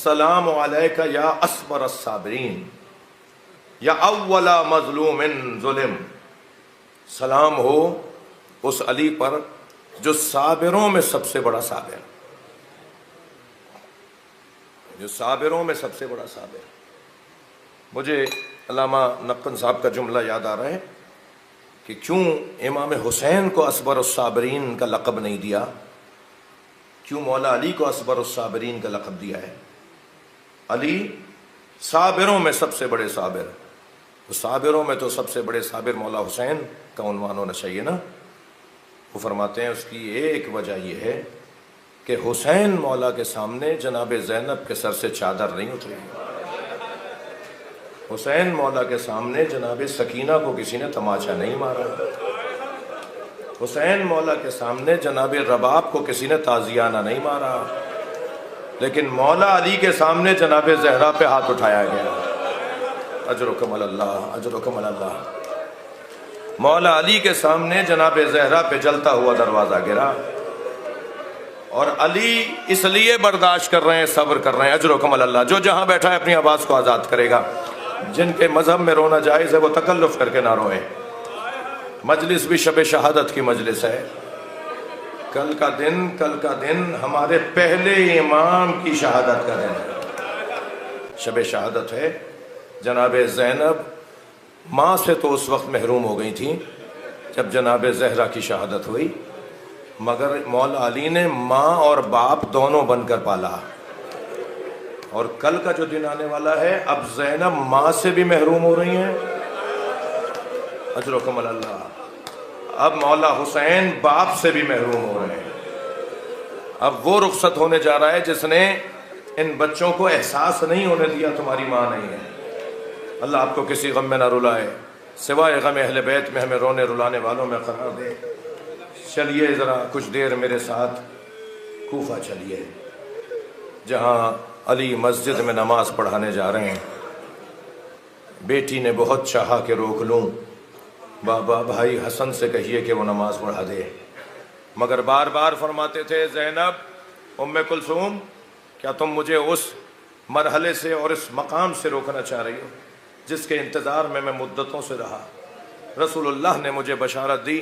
अस्सलामु अलैका या अस्बर अस्साबिरीन या अव्वला मज़लूमिन ज़ुलिम। सलाम हो उस अली पर जो साबिरों में सबसे बड़ा साबिर, जो साबिरों में सबसे बड़ा साबिर। मुझे अल्लामा नक्कन साहब का जुमला याद आ रहा है कि क्यों इमाम हुसैन को असबर साबरीन का लक़ब नहीं दिया, क्यों मौला अली को असबर साबरीन का लक़ब दिया है। अली साबिरों में सबसे बड़े साबिर, तो साबिरों में तो सबसे बड़े साबिर मौला हुसैन का उन्वान होना चाहिए ना। वो फरमाते हैं उसकी एक वजह यह है कि हुसैन मौला के सामने जनाब ज़ैनब के सर से चादर नहीं उतरी। हुसैन मौला के सामने जनाब सकीना को किसी ने तमाचा नहीं मारा। हुसैन मौला के सामने जनाब रबाब को किसी ने ताजियाना नहीं मारा। लेकिन मौला अली के सामने जनाब ज़हरा पे हाथ उठाया गया। अजरुकम अल्लाह, अजरुकम अल्लाह। मौला अली के सामने जनाब ज़हरा पे जलता हुआ दरवाज़ा गिरा और अली इसलिए बर्दाश्त कर रहे हैं, सब्र कर रहे हैं। अजरुकम अल्लाह। जो जहाँ बैठा है अपनी आवाज़ को आज़ाद करेगा। जिनके मजहब में रोना जायज़ है वो तकल्लुफ़ करके ना रोए। मजलिस भी शब शहादत की मजलिस है। कल का दिन हमारे पहले इमाम की शहादत का दिन है। शब शहादत है। जनाब ज़ैनब माँ से तो उस वक्त महरूम हो गई थी जब जनाब ज़हरा की शहादत हुई, मगर मौला अली ने माँ और बाप दोनों बनकर पाला। और कल का जो दिन आने वाला है, अब ज़ैनब माँ से भी महरूम हो रही हैं। अजरुकम अल्लाह। अब मौला हुसैन बाप से भी महरूम हो रहे हैं। अब वो रुखसत होने जा रहा है जिसने इन बच्चों को एहसास नहीं होने दिया तुम्हारी माँ नहीं है। अल्लाह आपको किसी गम में ना रुलाए, सिवाय गम अहले बैत में हमें रोने रुलाने वालों में करार दे। चलिए ज़रा कुछ देर मेरे साथ कूफा चलिए, जहाँ अली मस्जिद में नमाज पढ़ाने जा रहे हैं। बेटी ने बहुत चाहा कि रोक लूँ, बाबा भाई हसन से कहिए कि वो नमाज पढ़ा दे, मगर बार बार फरमाते थे ज़ैनब, उम्मे कुलसूम, क्या तुम मुझे उस मरहले से और इस मकाम से रोकना चाह रही हो जिसके इंतज़ार में मैं मुद्दतों से रहा। रसूलुल्लाह ने मुझे बशारत दी,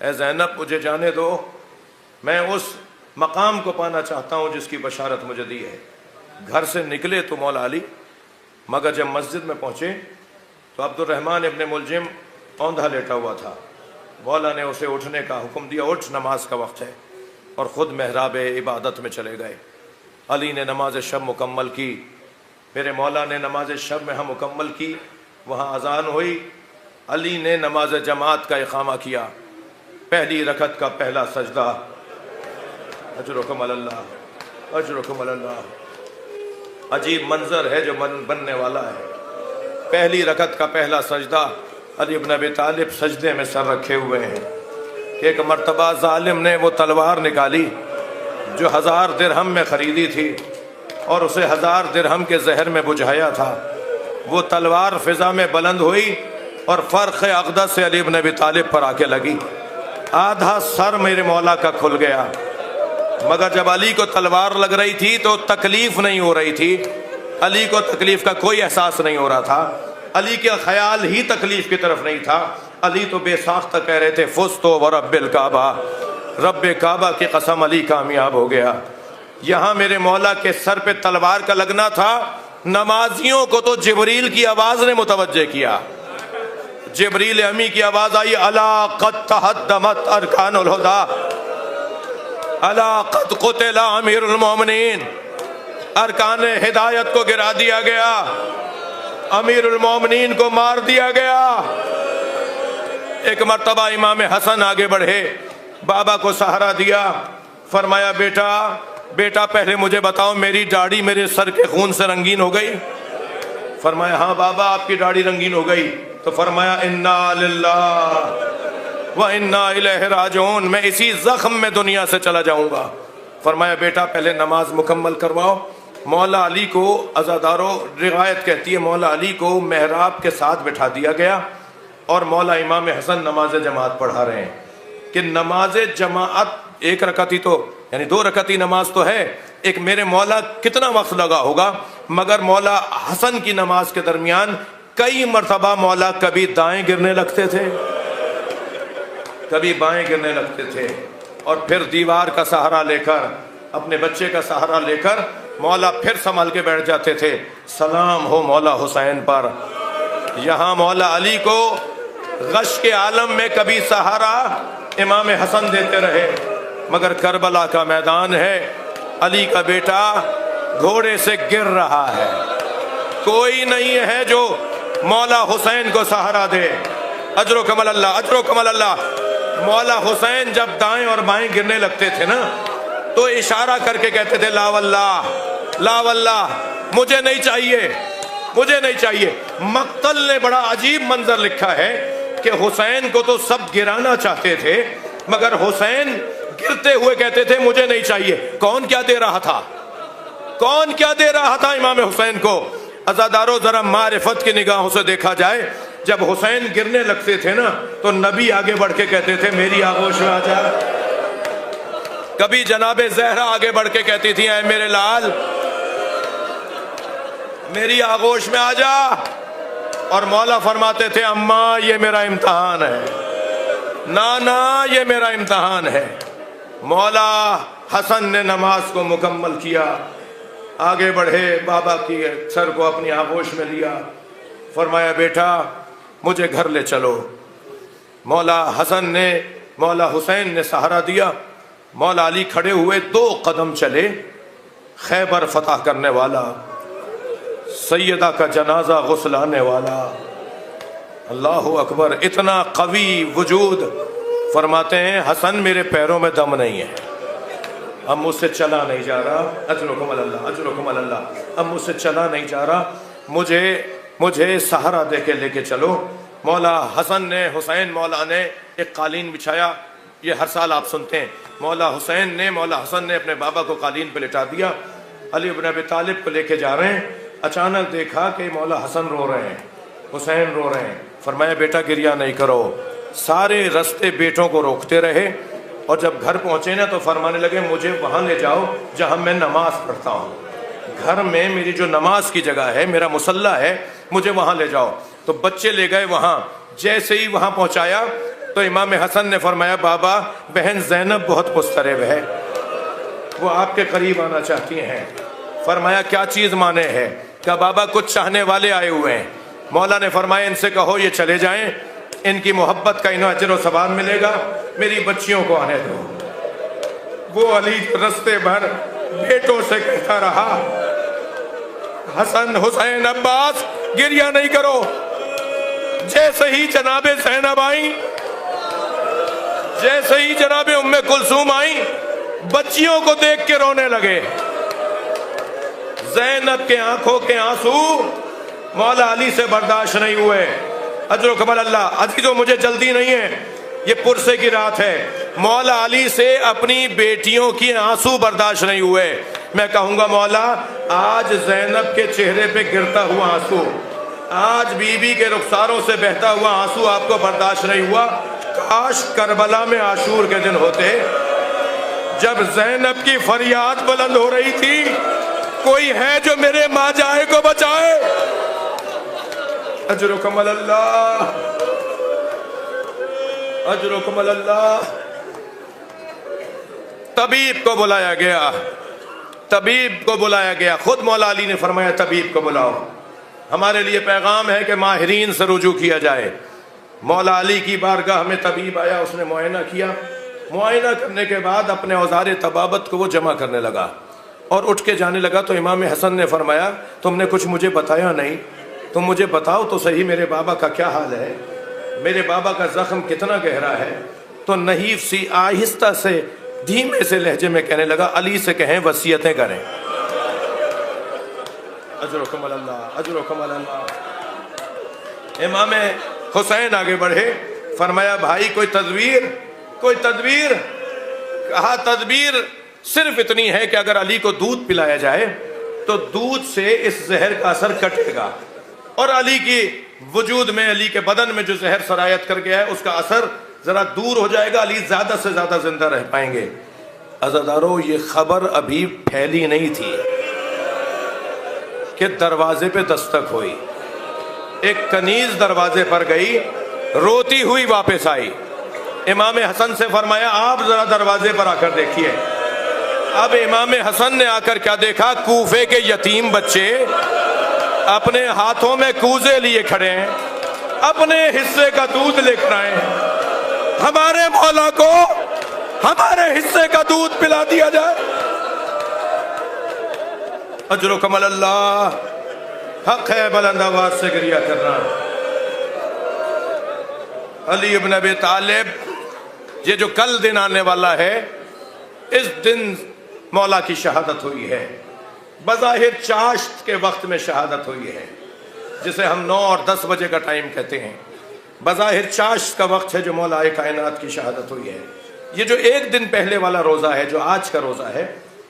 ए ज़ैनब मुझे जाने दो, मैं उस मकाम को पाना चाहता हूँ जिसकी बशारत मुझे दी है। घर से निकले तो मौला अली, मगर जब मस्जिद में पहुँचे तो अब्दुर्रहमान इब्न मुलजिम औंधा लेटा हुआ था। मौला ने उसे उठने का हुक्म दिया, उठ नमाज का वक्त है, और ख़ुद महराब इबादत में चले गए। अली ने नमाज शब मुकम्मल की, मेरे मौला ने नमाज शब में हम मुकम्मल की। वहाँ अजान हुई, अली ने नमाज जमात का इकामा किया। पहली रकत का पहला सजदा। अजरुकम अल्लाह, अजरुकम अल्लाह। अजीब मंजर है जो बनने वाला है। पहली रकत का पहला सजदा, अली इब्न अबी तालिब सजदे में सर रखे हुए हैं। एक मर्तबा जालिम ने वो तलवार निकाली जो 1000 दिरहम में ख़रीदी थी और उसे 1000 दिरहम के जहर में बुझाया था। वो तलवार फिजा में बुलंद हुई और फ़र्क़ अक़दस से अली इब्न अबी तालिब पर आके लगी। आधा सर मेरे मौला का खुल गया, मगर जब अली को तलवार लग रही थी तो तकलीफ नहीं हो रही थी। अली को तकलीफ का कोई एहसास नहीं हो रहा था। अली का ख्याल ही तकलीफ की तरफ नहीं था। अली तो बेसाख्ता कह रहे थे, फुज़्तु व रब्बिल काबा, रब्बे काबा की कसम अली कामयाब हो गया। यहाँ मेरे मौला के सर पे तलवार का लगना था। नमाजियों को तो जिब्रील की आवाज़ ने मुतवज्जे किया। जिब्रील अमी की आवाज़ आई, अला क़द तहद्दमत अरकानुल हुदा, अला क़द क़ुतिला अमीरुल मोमिनीन। अरकान हिदायत को गिरा दिया गया, अमीरुल मोमिनीन को मार दिया गया। एक मर्तबा इमाम हसन आगे बढ़े, बाबा को सहारा दिया, फरमाया बेटा बेटा पहले मुझे बताओ मेरी दाढ़ी मेरे सर के खून से रंगीन हो गई? फरमाया हाँ बाबा आपकी दाढ़ी रंगीन हो गई। तो फरमाया इन्ना लिल्लाह व इन्ना इलैहि राजिऊन, मैं इसी जख्म में दुनिया से चला जाऊंगा। फरमाया बेटा पहले नमाज मुकम्मल करवाओ। मौला अली को अज़ादारों रिवायत कहती है मौला अली को मेहराब के साथ बिठा दिया गया और मौला इमाम हसन नमाज जमात पढ़ा रहे हैं कि नमाज जमात एक रकत ही तो यानी 2 रकत ही नमाज तो है, एक मेरे मौला कितना वक्त लगा होगा, मगर मौला हसन की नमाज के दरमियान कई मरतबा मौला कभी दाएं गिरने लगते थे, कभी बाएं गिरने लगते थे, और फिर दीवार का सहारा लेकर, अपने बच्चे का सहारा लेकर मौला फिर संभल के बैठ जाते थे। सलाम हो मौला हुसैन पर। यहाँ मौला अली को गश के आलम में कभी सहारा इमाम हसन देते रहे, मगर करबला का मैदान है, अली का बेटा घोड़े से गिर रहा है, कोई नहीं है जो मौला हुसैन को सहारा दे। अजरो कमल अल्लाह, अजरो कमल अल्लाह। मौला हुसैन जब दाएं और बाएं गिरने लगते थे ना, तो इशारा करके कहते थे ला वल्लाह, ला वल्लाह, मुझे नहीं चाहिए, मुझे नहीं चाहिए। मक्तल ने बड़ा अजीब मंजर लिखा है कि हुसैन को तो सब गिराना चाहते थे, मगर हुसैन गिरते हुए कहते थे मुझे नहीं चाहिए। कौन क्या दे रहा था, कौन क्या दे रहा था इमाम हुसैन को? अज़ादारों, जरा मारिफत की निगाहों से देखा जाए, जब हुसैन गिरने लगते थे ना, तो नबी आगे बढ़ के कहते थे मेरी आगोश में आ जा। कभी जनाबे ज़हरा आगे बढ़ के कहती थी ऐ मेरे लाल, मेरी आगोश में आ जा। और मौला फरमाते थे अम्मा ये मेरा इम्तहान है, नाना ये मेरा इम्तहान है। मौला हसन ने नमाज को मुकम्मल किया, आगे बढ़े, बाबा की सर को अपनी आगोश में लिया, फरमाया बेटा मुझे घर ले चलो। मौला हसन ने, मौला हुसैन ने सहारा दिया। मौला अली खड़े हुए, 2 कदम चले, खैबर फतह करने वाला, सैयदा का जनाजा गुस्लाने वाला, अल्लाह अकबर, इतना कवी वजूद। फरमाते हैं हसन मेरे पैरों में दम नहीं है, अब मुझसे चला नहीं जा रहा। अजरुकुम अल्लाह, अजरुकुम अल्लाह। अब मुझसे चला नहीं जा रहा, मुझे सहारा दे के लेके चलो। मौला हसन ने, हुसैन मौला ने एक कालीन बिछाया, ये हर साल आप सुनते हैं। मौला हसन ने अपने बाबा को कालीन पे लिटा दिया। अली इब्न अबी तालिब को लेके जा रहे हैं, अचानक देखा कि मौला हसन रो रहे हैं, हुसैन रो रहे हैं। फरमाया बेटा गिरिया नहीं करो। सारे रास्ते बेटों को रोकते रहे, और जब घर पहुंचे ना तो फरमाने लगे मुझे वहां ले जाओ जहां मैं नमाज पढ़ता हूँ, घर में मेरी जो नमाज की जगह है, मेरा मुसल्ला है, मुझे वहां ले जाओ। तो बच्चे ले गए वहां। जैसे ही वहां पहुंचाया तो इमाम हसन ने फरमाया बाबा बहन ज़ैनब बहुत मुस्तरब है, वो आपके करीब आना चाहती हैं। फरमाया क्या चीज़ माने है? क्या बाबा कुछ चाहने वाले आए हुए हैं। मौला ने फरमाया इनसे कहो ये चले जाएं, इनकी मोहब्बत का इन्हें अजर व सवाब मिलेगा, मेरी बच्चियों को आने दो। वो अली रस्ते भर बेटों से कहता रहा हसन, हुसैन, अब्बास गिरिया नहीं करो। जैसे ही जनाबे ज़ैनब आई, जैसे ही जनाबे उम्मे कुलसूम आई, बच्चियों को देख के रोने लगे। ज़ैनब के आंखों के आंसू मौला अली से बर्दाश्त नहीं हुए। अजरो कमल अल्लाह। अजीजों मुझे जल्दी नहीं है, ये पुरसे की रात है। मौला अली से अपनी बेटियों की आंसू बर्दाश्त नहीं हुए। मैं कहूंगा मौला आज ज़ैनब के चेहरे पे गिरता हुआ आंसू, आज बीबी के रुखसारों से बहता हुआ आंसू आपको बर्दाश्त नहीं हुआ। काश करबला में आशूर के दिन होते, जब ज़ैनब की फरियाद बुलंद हो रही थी, कोई है जो मेरे माँ जाए को बचाए। अजरो कमल अल्लाह, अजरो कमल अल्लाह। तबीब को बुलाया गया, तबीब को बुलाया गया। खुद मौला अली ने फरमाया तबीब को बुलाओ, हमारे लिए पैगाम है कि माहिरीन से रुजू किया जाए। मौला अली की बारगाह में तबीब आया, उसने मुआयना किया। मुआयना करने के बाद अपने औज़ार तबाबत को वो जमा करने लगा और उठ के जाने लगा। तो इमाम हसन ने फरमाया तुमने कुछ मुझे बताया नहीं, तुम मुझे बताओ तो सही मेरे बाबा का क्या हाल है, मेरे बाबा का जख्म कितना गहरा है। तो नहीफ सी आहिस्ता से धीमे से लहजे में कहने लगा अली से कहें वसीयतें करें। अजरो कमल अल्लाह, अजरो कमल अल्लाह। इमाम हुसैन आगे बढ़े, फरमाया भाई कोई तदबीर, कोई तदबीर। कहा तदबीर सिर्फ इतनी है कि अगर अली को दूध पिलाया जाए तो दूध से इस जहर का असर कटेगा और अली की वजूद में, अली के बदन में जो जहर सरायत कर गया है उसका असर जरा दूर हो जाएगा, अली ज्यादा से ज्यादा जिंदा रह पाएंगे। अज़ादारों, ये खबर अभी फैली नहीं थी कि दरवाजे पे दस्तक हुई। एक कनीज दरवाजे पर गई, रोती हुई वापस आई। इमाम हसन से फरमाया, आप जरा दरवाजे पर आकर देखिए। अब इमाम हसन ने आकर क्या देखा, कूफे के यतीम बच्चे अपने हाथों में कूजे लिए खड़े हैं, अपने हिस्से का दूध लेकर आए हैं। हमारे मौला को हमारे हिस्से का दूध पिला दिया जाए। अजरो कमल अल्लाह, हक है बुलंद आवाज से गिरिया करना। अली इब्न अबी तालिब, ये जो कल दिन आने वाला है, इस दिन मौला की शहादत हुई है। बज़ाहिर चाश्त के वक्त में शहादत हुई है, जिसे हम 9 और 10 बजे का टाइम कहते हैं। बज़ाहिर चाश्त का वक्त है जो मौला कायनात की शहादत हुई है। ये जो एक दिन पहले वाला रोज़ा है, जो आज का रोज़ा है,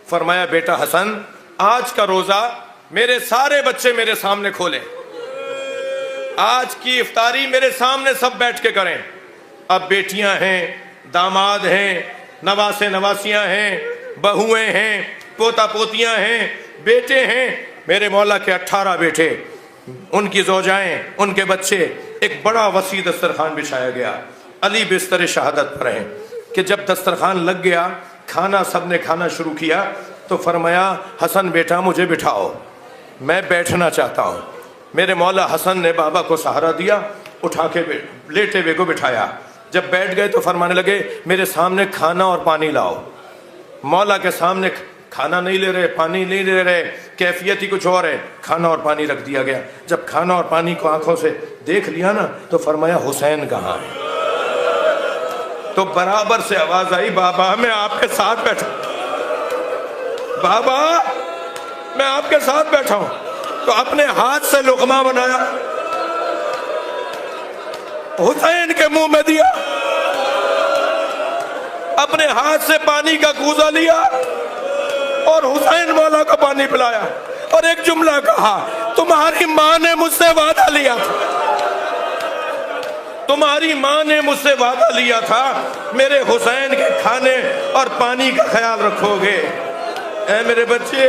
फरमाया बेटा हसन, आज का रोज़ा मेरे सारे बच्चे मेरे सामने खोलें, आज की इफ्तारी मेरे सामने सब बैठ के करें। अब बेटियां हैं, दामाद हैं, नवासे नवासियां हैं, बहुएं हैं, पोता पोतियां हैं, बेटे हैं। मेरे मौला के 18 बेटे, उनकी ज़ौजाएं, उनके बच्चे, एक बड़ा वसी दस्तरखान बिछाया गया। अली बिस्तर शहादत पर हैं कि जब दस्तरखान लग गया, खाना सबने खाना शुरू किया, तो फरमाया, हसन बेटा मुझे बिठाओ, मैं बैठना चाहता हूँ। मेरे मौला हसन ने बाबा को सहारा दिया, उठा के लेटे हुए को बिठाया। जब बैठ गए तो फरमाने लगे, मेरे सामने खाना और पानी लाओ। मौला के सामने खाना नहीं ले रहे, पानी नहीं ले रहे, कैफियत ही कुछ और है। खाना और पानी रख दिया गया। जब खाना और पानी को आंखों से देख लिया ना, तो फरमाया, हुसैन कहाँ है? तो बराबर से आवाज आई, बाबा मैं आपके साथ बैठा, बाबा मैं आपके साथ बैठा हूं। तो अपने हाथ से लुकमा बनाया, हुसैन के मुंह में दिया, अपने हाथ से पानी का कूजा लिया और हुसैन मौला को पानी पिलाया। और एक जुमला कहा, तुम्हारी माँ ने मुझसे वादा लिया था, तुम्हारी माँ ने मुझसे वादा लिया था, मेरे हुसैन के खाने और पानी का ख्याल रखोगे। ऐ मेरे बच्चे,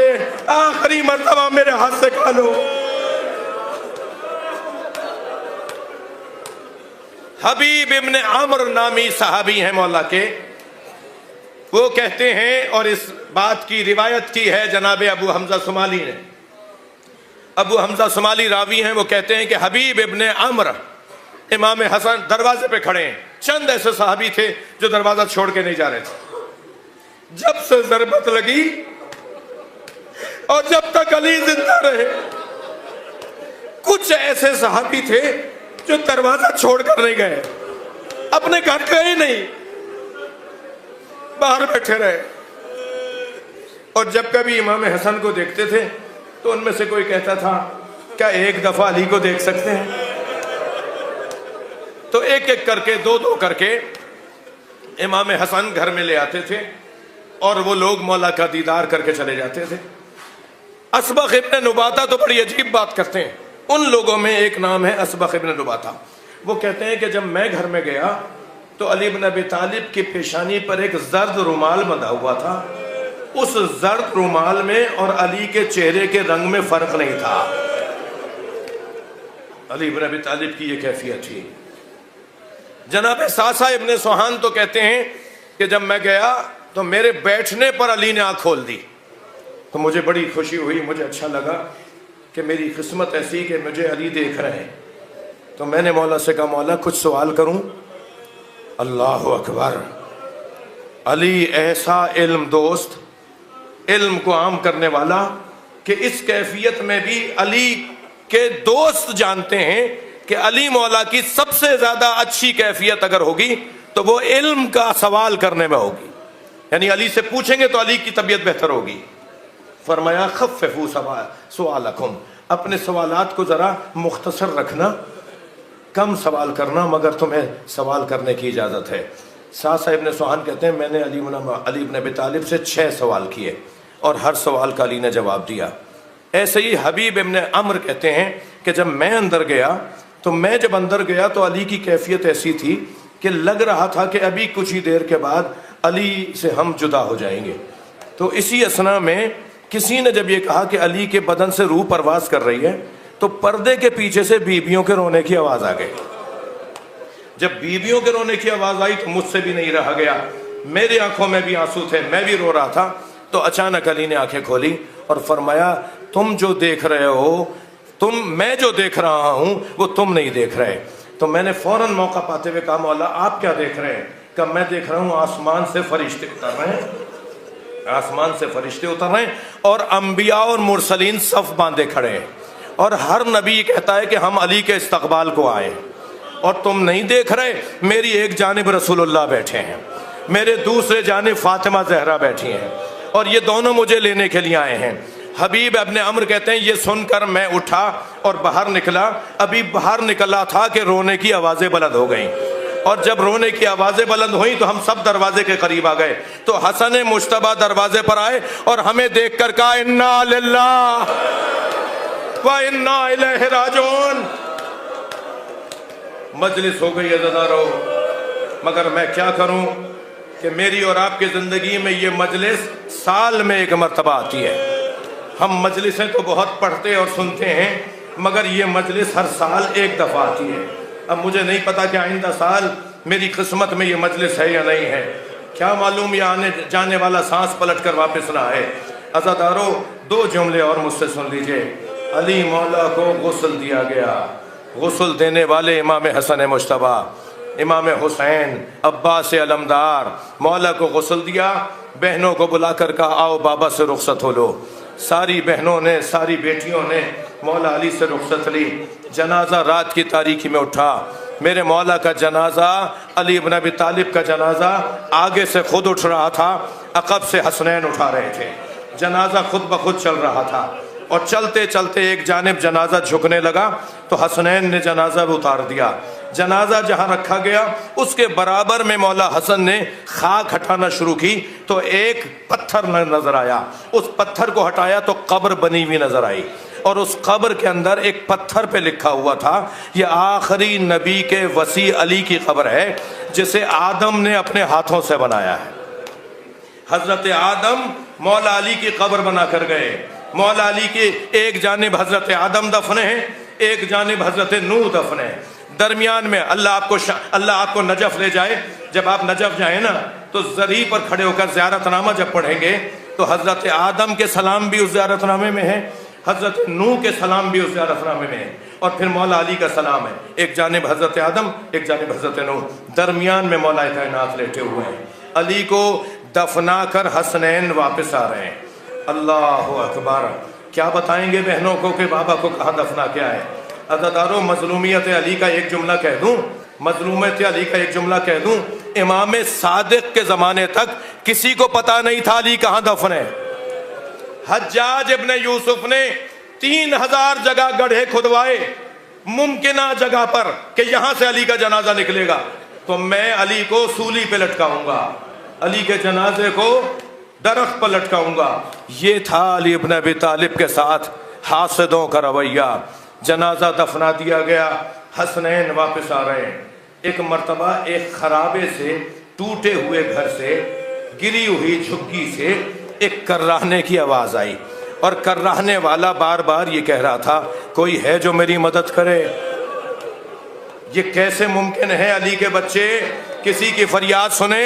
आखिरी मर्तबा मेरे हाथ से खा लो। हबीब इब्ने अम्र नामी सहाबी हैं मौला के। वो कहते हैं, और इस बात की रिवायत की है जनाब अबू हमजा सुमाली ने। अबू हमजा सुमाली रावी हैं। वो कहते हैं कि हबीब इब्ने अम्र इमाम हसन दरवाजे पे खड़े हैं। चंद ऐसे सहाबी थे जो दरवाजा छोड़ के नहीं जा रहे थे। जब से जरबत लगी और जब तक अली जिंदा रहे, कुछ ऐसे सहाबी थे जो दरवाजा छोड़कर नहीं गए, अपने घर गए नहीं, बाहर बैठे रहे। और जब कभी इमाम हसन को देखते थे तो उनमें से कोई कहता था, क्या एक दफा अली को देख सकते हैं? तो एक एक करके, दो दो करके इमाम हसन घर में ले आते थे और वो लोग मौला का दीदार करके चले जाते थे। असबख इब्न नुबाता तो बड़ी अजीब बात करते हैं। उन लोगों में एक नाम है असबख इब्न नुबाता। वो कहते हैं कि जब मैं घर में गया तो अली इब्न अबी तालिब की पेशानी पर एक जर्द रुमाल बंधा हुआ था। उस जर्द रुमाल में और अली के चेहरे के रंग में फर्क नहीं था। अली इब्न अबी तालिब की ये कैफियत थी। जनाब सासा इब्न सुहान तो कहते हैं कि जब मैं गया तो मेरे बैठने पर अली ने आँख खोल दी, तो मुझे बड़ी खुशी हुई। मुझे अच्छा लगा कि मेरी किस्मत ऐसी कि मुझे अली देख रहे हैं। तो मैंने मौला से कहा, मौला कुछ सवाल करूं? अल्लाह अकबर। अली ऐसा इल्म दोस्त, इल्म को आम करने वाला कि इस कैफियत में भी अली के दोस्त जानते हैं कि अली मौला की सबसे ज्यादा अच्छी कैफियत अगर होगी तो वो इल्म का सवाल करने में होगी। यानी अली से पूछेंगे तो अली की तबीयत बेहतर होगी। फरमाया, खफ़्फ़ू सवालकुम, अपने सवालात को जरा मुख्तसर रखना, कम सवाल करना, मगर तुम्हें सवाल करने की इजाज़त है। सासा इब्न सुहान कहते हैं, मैंने अली इब्न अबी तालिब से 6 सवाल किए और हर सवाल का अली ने जवाब दिया। ऐसे ही हबीब इब्न अम्र कहते हैं कि जब मैं अंदर गया तो अली की कैफियत ऐसी थी कि लग रहा था कि अभी कुछ ही देर के बाद अली से हम जुदा हो जाएंगे। तो इसी असना में किसी ने जब ये कहा कि अली के बदन से रूह परवास कर रही है, तो पर्दे के पीछे से बीवियों के रोने की आवाज़ आ गई। जब बीवियों के रोने की आवाज़ आई तो मुझसे भी नहीं रहा गया, मेरी आंखों में भी आंसू थे, मैं भी रो रहा था। तो अचानक अली ने आंखें खोली और फरमाया, तुम जो देख रहे हो, मैं जो देख रहा हूं वो तुम नहीं देख रहे। तो मैंने फौरन मौका पाते हुए कहा, मौला आप क्या देख रहे हैं? कहा मैं देख रहा हूं आसमान से फरिश्ते उतर रहे हैं, आसमान से फरिश्ते उतर रहे हैं और अंबिया और मुरसलीन सफ बांधे खड़े हैं, और हर नबी कहता है कि हम अली के इस्तकबाल को आए, और तुम नहीं देख रहे। मेरी एक जानिब रसूलुल्लाह बैठे हैं, मेरे दूसरे जानिब फातिमा जहरा बैठी हैं, और ये दोनों मुझे लेने के लिए आए हैं। हबीब इब्ने अम्र कहते हैं, ये सुनकर मैं उठा और बाहर निकला। अभी बाहर निकला था कि रोने की आवाज़ें बुलंद हो गईं, और जब रोने की आवाज़ें बुलंद हुई तो हम सब दरवाजे के करीब आ गए। तो हसन मुश्तबा दरवाजे पर आए और हमें देखकर कहा, इन्ना लिल्लाह व इन्ना इलैहि राजिऊन। मजलिस हो गई अज़ादारो, मगर मैं क्या करूं कि मेरी और आपकी ज़िंदगी में ये मजलिस साल में एक मरतबा आती है। हम मजलिसें तो बहुत पढ़ते और सुनते हैं, मगर ये मजलिस हर साल एक दफ़ा आती है। अब मुझे नहीं पता कि आइंदा साल मेरी किस्मत में ये मजलिस है या नहीं है, क्या मालूम ये आने जाने वाला सांस पलट कर वापस ना आए। अज़ादारो, दो जुमले और मुझसे सुन लीजिए। अली मौला को गुस्ल दिया गया, गुस्ल देने वाले इमाम हसन मुश्तबा, इमाम हुसैन अब्बास अलमदार, मौला को गुस्ल दिया। बहनों को बुलाकर कहा, आओ बाबा से रुखसत हो लो। सारी बहनों ने, सारी बेटियों ने मौला अली से रुखसत ली। जनाजा रात की तारीकी में उठा। मेरे मौला का जनाजा, अली इब्न अबी तालिब का जनाजा आगे से खुद उठ रहा था, अकब से हसनैन उठा रहे थे। जनाजा खुद ब खुद चल रहा था, और चलते चलते एक जानिब जनाजा झुकने लगा तो हसनैन ने जनाजा भी उतार दिया। जनाजा जहाँ रखा गया उसके बराबर में मौला हसन ने खाक हटाना शुरू की, तो एक पत्थर नजर आया। उस पत्थर को हटाया तो कब्र बनी हुई नजर आई, और उस कब्र के अंदर एक पत्थर पे लिखा हुआ था, यह आखिरी नबी के वसी अली की कब्र है, जिसे आदम ने अपने हाथों से बनाया है। हजरत आदम मौला अली की कब्र बना कर गए। मौला अली की एक जानिब हजरत आदम दफन है, एक जानिब हजरत नूह दफन है। दरमियान में अल्लाह आपको नजफ ले जाए। जब आप नजफ जाए ना, तो ज़री पर खड़े होकर ज़ियारतनामा जब पढ़ेंगे तो हजरत आदम के सलाम भी उस ज़ियारतनामे में है, हजरत नूह के सलाम भी उस ज़ियारतनामे में है, और फिर मौला अली का सलाम है। एक जानिब हजरत आदम, एक जानिब हजरत नूह, दरमियान में मौला कायनात लेटे हुए हैं। अली को दफना कर हसनैन वापस आ रहे हैं। अल्लाह अकबर। क्या बताएंगे बहनों को कि बाबा को कहाँ दफना क्या है। अज़ादारो, मजलूमियत अली का एक जुमला कह दूं, मजलूमियत अली का एक जुमला कह दूं, इमाम सादिक के ज़माने तक किसी को पता नहीं था अली कहाँ दफन है। हज्जाज इब्ने यूसुफ ने 3000 जगह गड्ढे खुदवाए मुमकिना जगह पर कि यहाँ से अली का जनाजा निकलेगा, तो मैं अली को सूली पे लटकाऊंगा, अली के जनाजे को दरख्त पर लटकाऊंगा। ये था अली इब्न अबी तालिब के साथ हासिदों का रवैया। जनाजा दफना दिया गया, हसनैन वापस आ रहे हैं। एक मर्तबा एक खराबे से, टूटे हुए घर से, गिरी हुई झुग्गी से एक कर्राहने की आवाज़ आई, और कर्राहने वाला बार बार ये कह रहा था, कोई है जो मेरी मदद करे। ये कैसे मुमकिन है अली के बच्चे किसी की फरियाद सुने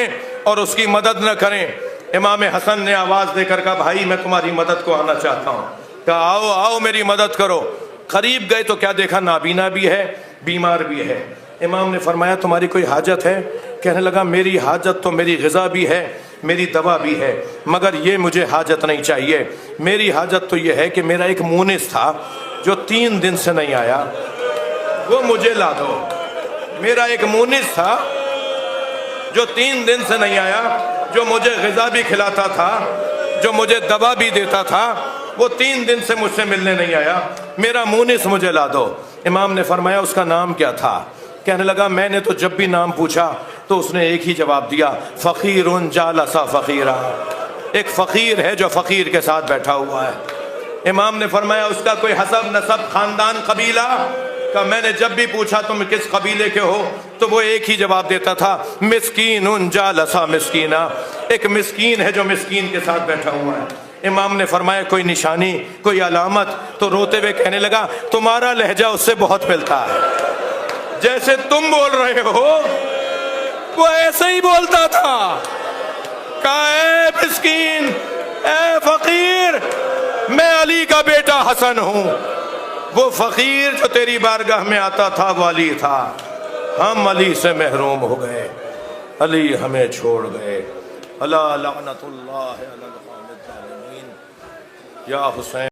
और उसकी मदद न करें। इमाम हसन ने आवाज़ देकर कहा, भाई मैं तुम्हारी मदद को आना चाहता हूँ। कहा, आओ आओ मेरी मदद करो। करीब गए तो क्या देखा, नाबीना भी है, बीमार भी है। इमाम ने फरमाया, तुम्हारी कोई हाजत है? कहने लगा, मेरी हाजत तो मेरी ग़िज़ा भी है, मेरी दवा भी है, मगर ये मुझे हाजत नहीं चाहिए। मेरी हाजत तो ये है कि मेरा एक मुनिस था जो 3 दिन से नहीं आया, वो मुझे ला दो। मेरा एक मुनिस था जो 3 दिन से नहीं आया, जो मुझे ग़िज़ा भी खिलाता था, जो मुझे दवा भी देता था, वो 3 दिन से मुझसे मिलने नहीं आया। मेरा मुनिस मुझे ला दो। इमाम ने फरमाया, उसका नाम क्या था? कहने लगा, मैंने तो जब भी नाम पूछा तो उसने एक ही जवाब दिया, फ़कीरुन जालसा फ़कीरा। एक फ़कीर है जो फ़कीर के साथ बैठा हुआ है। इमाम ने फरमाया, उसका कोई हसब नसब ख़ानदान कबीला का? मैंने जब भी पूछा तुम किस कबीले के हो, तो वो एक ही जवाब देता था, मिस्कीन उन जालसा मिस्कीना, एक मिस्कीन है जो मिस्कीन के साथ बैठा हुआ है। इमाम ने फरमाया कोई निशानी, कोई अलामत? तो रोते हुए कहने लगा, तुम्हारा लहजा उससे बहुत मिलता है, जैसे तुम बोल रहे हो वो ऐसे ही बोलता था। कहा, ए मिस्कीन, ए फकीर, मैं अली का बेटा हसन हूं। वो फकीर जो तेरी बारगाह में आता था वो अली था। हम अली से महरूम हो गए, अली हमें छोड़ गए। अला लानतुल्लाह अलल ज़ालिमीन। या हुसैन।